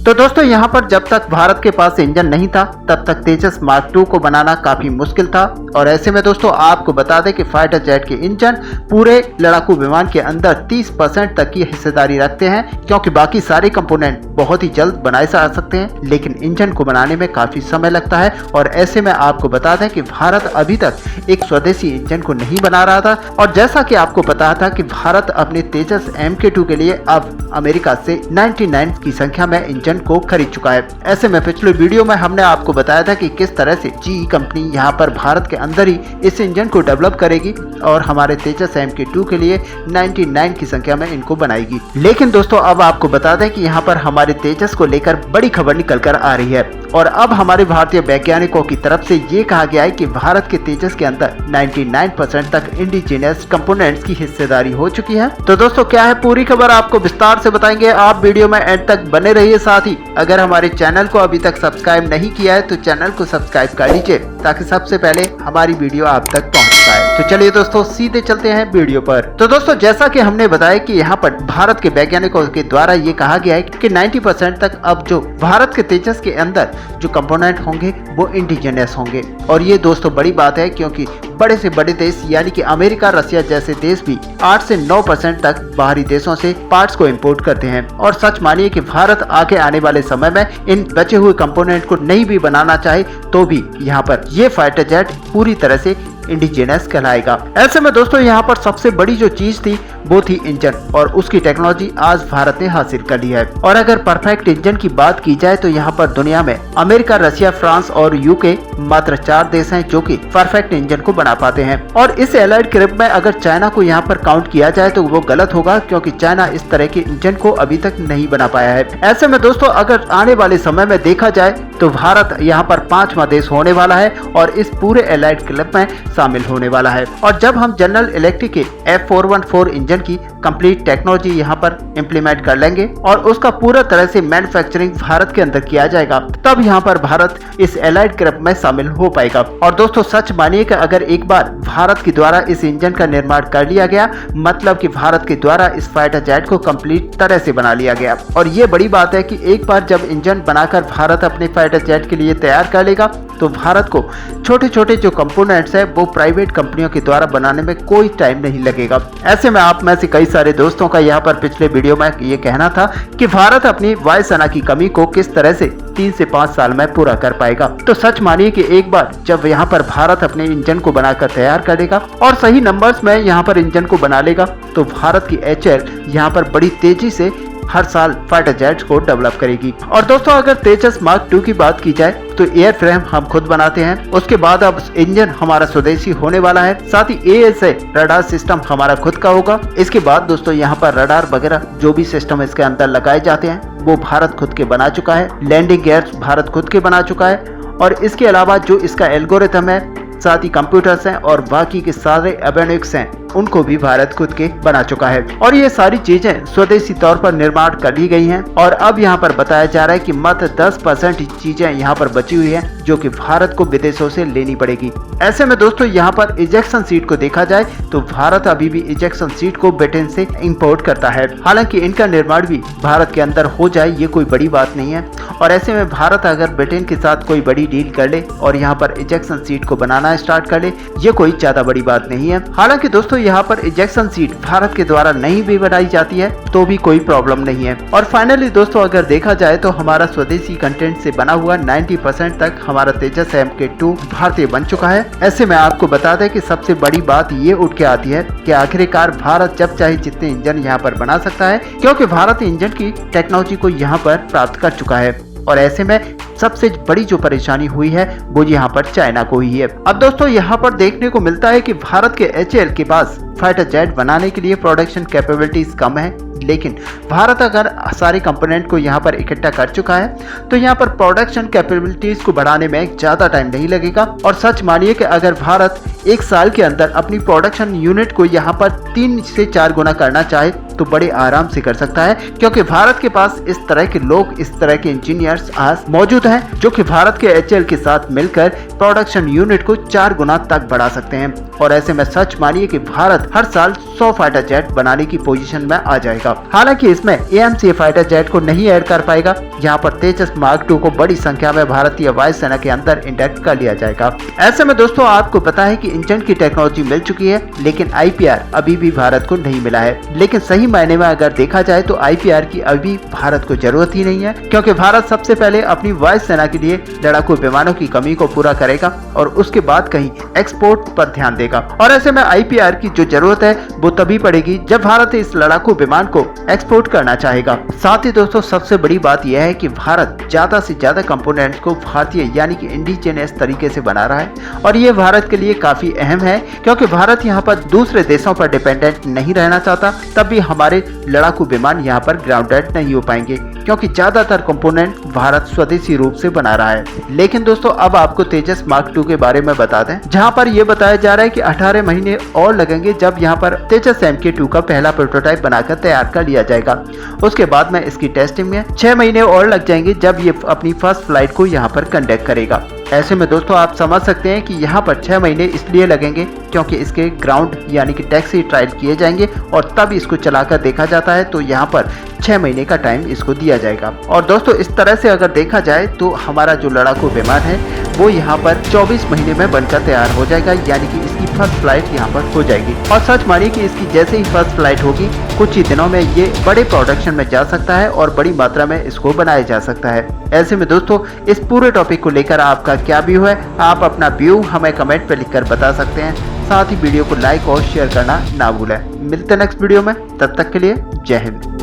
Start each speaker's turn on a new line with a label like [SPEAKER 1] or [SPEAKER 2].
[SPEAKER 1] तो दोस्तों यहाँ पर जब तक भारत के पास इंजन नहीं था तब तक तेजस मार्क II को बनाना काफी मुश्किल था। और ऐसे में दोस्तों आपको बता दें कि फाइटर जेट के इंजन पूरे लड़ाकू विमान के अंदर 30% तक की हिस्सेदारी रखते हैं, क्योंकि बाकी सारे कंपोनेंट बहुत ही जल्द बनाए जा सकते हैं, लेकिन इंजन को बनाने में काफी समय लगता है। और ऐसे में आपको बता दें कि भारत अभी तक एक स्वदेशी इंजन को नहीं बना रहा था। और जैसा कि आपको पता था कि भारत अपने तेजस MK2 के लिए अब अमेरिका से 99 की संख्या में इंजन को खरीद चुका है। ऐसे में पिछले वीडियो में हमने आपको बताया था कि किस तरह से GE कंपनी यहाँ पर भारत के अंदर ही इस इंजन को डेवलप करेगी और हमारे तेजस MK2 के लिए 99 की संख्या में इनको बनाएगी। लेकिन दोस्तों अब आपको बता दें कि यहाँ पर हमारे तेजस को लेकर बड़ी खबर निकल कर आ रही है और अब हमारे भारतीय वैज्ञानिकों की तरफ से ये कहा गया है कि भारत के तेजस के अंदर 99% तक इंडिजिनियस कंपोनेंट्स की हिस्सेदारी हो चुकी है। तो दोस्तों क्या है पूरी खबर आपको विस्तार से बताएंगे, आप वीडियो में एंड तक बने रहिए। साथ ही अगर हमारे चैनल को अभी तक सब्सक्राइब नहीं किया है तो चैनल को सब्सक्राइब कर लीजिए ताकि सबसे पहले हमारी वीडियो आप तक पहुंच पाए। तो चलिए दोस्तों सीधे चलते हैं वीडियो पर। तो दोस्तों जैसा कि हमने बताया कि यहाँ पर भारत के वैज्ञानिकों के द्वारा ये कहा गया है कि 90% तक अब जो भारत के तेजस के अंदर जो कंपोनेंट होंगे वो इंडिजिनियस होंगे। और ये दोस्तों बड़ी बात है, क्योंकि बड़े से बड़े देश यानी कि अमेरिका, रसिया जैसे देश भी 8 से 9% तक बाहरी देशों से पार्ट्स को इंपोर्ट करते हैं। और सच मानिए कि भारत आगे आने वाले समय में इन बचे हुए कंपोनेंट को नहीं भी बनाना चाहे तो भी यहाँ पर ये फाइटर जेट पूरी तरह से इंडिजिनस कहलाएगा। ऐसे में दोस्तों यहाँ पर सबसे बड़ी जो चीज थी वो थी इंजन, और उसकी टेक्नोलॉजी आज भारत ने हासिल कर ली है। और अगर परफेक्ट इंजन की बात की जाए तो यहाँ पर दुनिया में अमेरिका, रसिया, फ्रांस और यूके मात्र 4 देश हैं जो कि परफेक्ट इंजन को बना पाते हैं। और इस एलाइड ग्रुप में अगर चाइना को यहाँ पर काउंट किया जाए तो वो गलत होगा, क्योंकि चाइना इस तरह के इंजन को अभी तक नहीं बना पाया है। ऐसे में दोस्तों अगर आने वाले समय में देखा जाए तो भारत यहाँ पर 5वां देश होने वाला है और इस पूरे एलाइड क्लब में शामिल होने वाला है। और जब हम जनरल इलेक्ट्रिक के F414 इंजन की कंप्लीट टेक्नोलॉजी यहाँ पर इम्प्लीमेंट कर लेंगे और उसका पूरा तरह से मैन्युफैक्चरिंग भारत के अंदर किया जाएगा, तब यहाँ पर भारत इस एलाइड ग्रुप में शामिल हो पाएगा। और दोस्तों सच मानिए कि अगर एक बार भारत के द्वारा इस इंजन का निर्माण कर लिया गया, मतलब कि भारत के द्वारा इस फाइटर जेट को कंप्लीट तरह से बना लिया गया। और ये बड़ी बात है कि एक बार जब इंजन बनाकर भारत अपने फाइटर जेट के लिए तैयार कर लेगा तो भारत को छोटे छोटे जो कंपोनेंट्स है वो प्राइवेट कंपनियों के द्वारा बनाने में कोई टाइम नहीं लगेगा। ऐसे में आप में से कई सारे दोस्तों का यहाँ पर पिछले वीडियो में ये कहना था कि भारत अपनी वायुसेना की कमी को किस तरह से 3 से 5 साल में पूरा कर पाएगा। तो सच मानिए कि एक बार जब यहाँ पर भारत अपने इंजन को बनाकर तैयार करेगा और सही नंबर्स में यहाँ पर इंजन को बना लेगा तो भारत की HAL यहाँ पर बड़ी तेजी से हर साल फाइटर जेट्स को डेवलप करेगी। और दोस्तों अगर तेजस मार्क II की बात की जाए तो एयर फ्रेम हम खुद बनाते हैं, उसके बाद अब इंजन हमारा स्वदेशी होने वाला है, साथ ही ASA रडार सिस्टम हमारा खुद का होगा। इसके बाद दोस्तों यहाँ पर रडार वगैरह जो भी सिस्टम इसके अंदर लगाए जाते हैं वो भारत खुद के बना चुका है। लैंडिंग गियर्स भारत खुद के बना चुका है। और इसके अलावा जो इसका एल्गोरिथम है, साथ ही कंप्यूटर्स हैं और बाकी के सारे एवियोनिक्स हैं, उनको भी भारत खुद के बना चुका है। और ये सारी चीजें स्वदेशी तौर पर निर्माण कर ली गई हैं। और अब यहाँ पर बताया जा रहा है कि मात्र 10% चीजें यहाँ पर बची हुई हैं जो कि भारत को विदेशों से लेनी पड़ेगी। ऐसे में दोस्तों यहाँ पर इजेक्शन सीट को देखा जाए तो भारत अभी भी इजेक्शन सीट को ब्रिटेन से इंपोर्ट करता है। हालांकि इनका निर्माण भी भारत के अंदर हो जाए ये कोई बड़ी बात नहीं है। और ऐसे में भारत अगर ब्रिटेन के साथ कोई बड़ी डील कर ले और यहाँ पर इजेक्शन सीट को बनाना स्टार्ट कर ले, ये कोई ज्यादा बड़ी बात नहीं है। हालांकि दोस्तों यहाँ पर इजेक्शन सीट भारत के द्वारा नहीं भी बनाई जाती है तो भी कोई प्रॉब्लम नहीं है। और फाइनली दोस्तों अगर देखा जाए तो हमारा स्वदेशी कंटेंट से बना हुआ 90% तक हमारा तेजस MK2 भारतीय बन चुका है। ऐसे में आपको बता दें कि सबसे बड़ी बात ये उठ के आती है कि आखिरकार भारत जब चाहे जितने इंजन यहाँ पर बना सकता है, क्योंकि भारत इंजन की टेक्नोलॉजी को यहाँ पर प्राप्त कर चुका है। और ऐसे में सबसे बड़ी जो परेशानी हुई है वो यहाँ पर चाइना को ही है। अब दोस्तों यहाँ पर देखने को मिलता है कि भारत के HAL के पास फाइटर जेट बनाने के लिए प्रोडक्शन कैपेबिलिटीज कम है, लेकिन भारत अगर सारे कंपोनेंट को यहाँ पर इकट्ठा कर चुका है तो यहाँ पर प्रोडक्शन कैपेबिलिटीज को बढ़ाने में ज़्यादा टाइम नहीं लगेगा। और सच मानिए कि अगर भारत 1 साल के अंदर अपनी प्रोडक्शन यूनिट को यहाँ पर 3 से 4 गुना करना चाहे तो बड़े आराम से कर सकता है, क्योंकि भारत के पास इस तरह के लोग, इस तरह के इंजीनियर्स आज मौजूद हैं जो कि भारत के HAL के साथ मिलकर प्रोडक्शन यूनिट को 4 गुना तक बढ़ा सकते हैं। और ऐसे में सच मानिए कि भारत हर साल 100 फाइटर जेट बनाने की पोजीशन में आ जाएगा। हालांकि इसमें AMC फाइटर जेट को नहीं ऐड कर पाएगा। यहाँ पर तेजस मार्क 2 को बड़ी संख्या में भारतीय वायुसेना के अंदर इंडक्ट कर लिया जाएगा। ऐसे में दोस्तों आपको पता है कि इंजन की टेक्नोलॉजी मिल चुकी है, लेकिन IPR अभी भी भारत को नहीं मिला है। लेकिन सही मायने में अगर देखा जाए तो IPR की अभी भारत को जरूरत ही नहीं है, क्योंकि भारत सबसे पहले अपनी वायुसेना के लिए लड़ाकू विमानों की कमी को पूरा करेगा और उसके बाद कहीं एक्सपोर्ट पर ध्यान देगा। और ऐसे में IPR की जो जरूरत है वो तभी पड़ेगी जब भारत इस लड़ाकू विमान को एक्सपोर्ट करना चाहेगा। साथ ही दोस्तों सबसे बड़ी बात यह है कि भारत ज्यादा से ज्यादा कंपोनेंट्स को भारतीय यानी कि इंडिजिनियस तरीके से बना रहा है, और ये भारत के लिए काफी अहम है, क्योंकि भारत यहाँ पर दूसरे देशों पर डिपेंडेंट नहीं रहना चाहता। तब भी हमारे लड़ाकू विमान यहाँ पर ग्राउंडेड नहीं हो पाएंगे, क्योंकि ज्यादातर कंपोनेंट भारत स्वदेशी रूप से बना रहा है। लेकिन दोस्तों अब आपको तेजस मार्क 2 के बारे में बता दें, जहां पर यह बताया जा रहा है कि 18 महीने और लगेंगे जब यहां पर तेजस MK2 का पहला प्रोटोटाइप बनाकर तैयार कर लिया जाएगा। उसके बाद में इसकी टेस्टिंग में 6 महीने और लग जाएंगे जब ये अपनी फर्स्ट फ्लाइट को यहां पर कंडक्ट करेगा। ऐसे में दोस्तों आप समझ सकते हैं कि यहाँ पर 6 महीने इसलिए लगेंगे क्योंकि इसके ग्राउंड यानी कि टैक्सी ट्रायल किए जाएंगे और तब इसको चलाकर देखा जाता है, तो यहाँ पर 6 महीने का टाइम इसको दिया जाएगा। और दोस्तों इस तरह से अगर देखा जाए तो हमारा जो लड़ाकू विमान है वो यहाँ पर 24 महीने में बनकर तैयार हो जाएगा, यानी कि इसकी फर्स्ट फ्लाइट यहाँ पर हो जाएगी। और सच मानिए कि इसकी जैसे ही फर्स्ट फ्लाइट होगी कुछ ही दिनों में ये बड़े प्रोडक्शन में जा सकता है और बड़ी मात्रा में इसको बनाया जा सकता है। ऐसे में दोस्तों इस पूरे टॉपिक को लेकर आपका क्या व्यू है, आप अपना व्यू हमें कमेंट पे लिखकर बता सकते हैं। साथ ही वीडियो को लाइक और शेयर करना ना भूलें। मिलते हैं नेक्स्ट वीडियो में, तब तक के लिए जय हिंद।